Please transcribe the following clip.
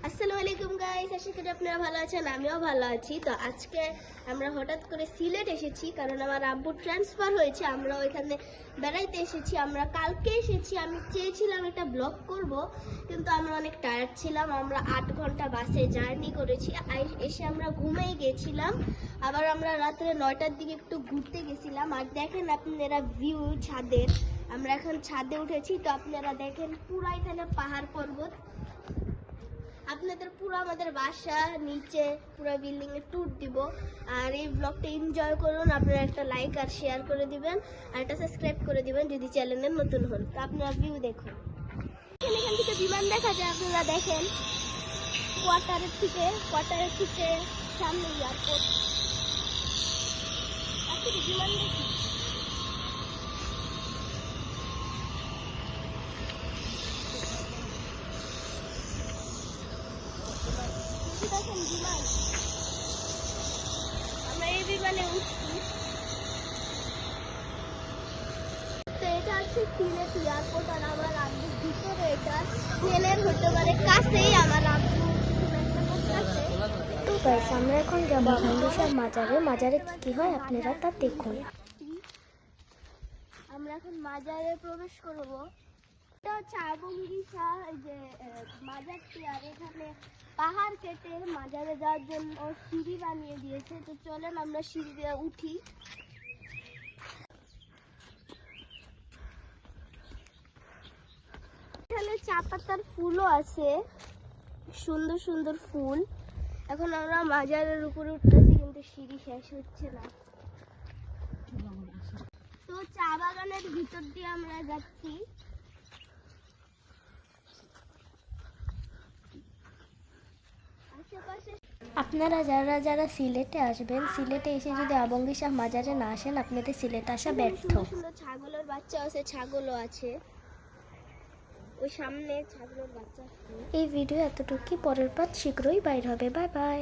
আসসালামু আলাইকুম গাইস, আশা করি আপনারা ভালো আছেন। আমিও ভালো আছি। তো আজকে আমরা হঠাৎ করে সিলেট এসেছি, কারণ আমার আব্বুর ট্রান্সফার হয়েছে। আমরা ওইখানে বেড়াইতে এসেছি। আমরা কালকে এসেছি। আমি চেয়েছিলাম একটা ব্লগ করব, কিন্তু আমরা অনেক টায়ার্ড ছিলাম। আমরা 8 ঘন্টা বাসে জার্নি করেছি। এসে আমরা ঘুমিয়ে গেছিলাম। আবার আমরা রাত্রে 9টার দিকে একটু ঘুরতে গেছিলাম। আর দেখেন আপনারা ভিউ ছাদের। আমরা এখন ছাদে উঠেছি। তো আপনারা দেখেন পুরো এখানে পাহাড় পর্বত। আপনাদের পুরো আমাদের বাসা নিচে পুরো বিল্ডিং এর ট্যুর দিব। আর এই ব্লগটা এনজয় করুন। আপনারা একটা লাইক আর শেয়ার করে দিবেন, আর একটা সাবস্ক্রাইব করে দিবেন যদি চ্যানেলে নতুন হন। তো আপনারা ভিউ দেখুন। এখান থেকে বিমান দেখা যায়। আপনারা দেখেন কোয়ার্টারের থেকে সামনে এয়ারপোর্ট। বিমান দেখি। দেখেন বিমান। আমরা এই বিমানে উঠছি। তো এটা হচ্ছে সিলেট এয়ারপোর্ট। আর আমার আব্বুর ভিতরে এটা প্লেনের হতে পারে কাছেই আমার আব্বু কাছে। তো গাইস, আমরা এখন যাবো আবঙ্গিসার মাজারে। মাজারে কি কি হয় আপনারা তা দেখুন। আমরা এখন মাজারে প্রবেশ করব। এটা হচ্ছে আবঙ্গিসা যে মাজারটি। আর এখানে পাহাড় কেটে মাজারে যাওয়ার জন্য সিঁড়ি বানিয়ে দিয়েছে। তো চলেন আমরা সিঁড়ি দিয়ে উঠি। এখানে চা পাতার ফুলও আছে, সুন্দর সুন্দর ফুল। এখন আমরা মাজারের উপরে উঠতেছি, কিন্তু সিঁড়ি শেষ হচ্ছে না। তো চা বাগানের ভিতর দিয়ে আমরা যাচ্ছি। আশেপাশে আপনারা যারা যারা সিলেটে আসবেন, সিলেটে এসে যদি আবঙ্গিসা মাজারে না আসেন, আপনাদের সিলেট আসা ব্যর্থ। সুন্দর সুন্দর ছাগলের বাচ্চা আছে, ছাগলও আছে ওই সামনে ছাগলের বাচ্চা। এই ভিডিও এতটুকুই, পরের পার্ট শীঘ্রই বাইর হবে। Bye bye.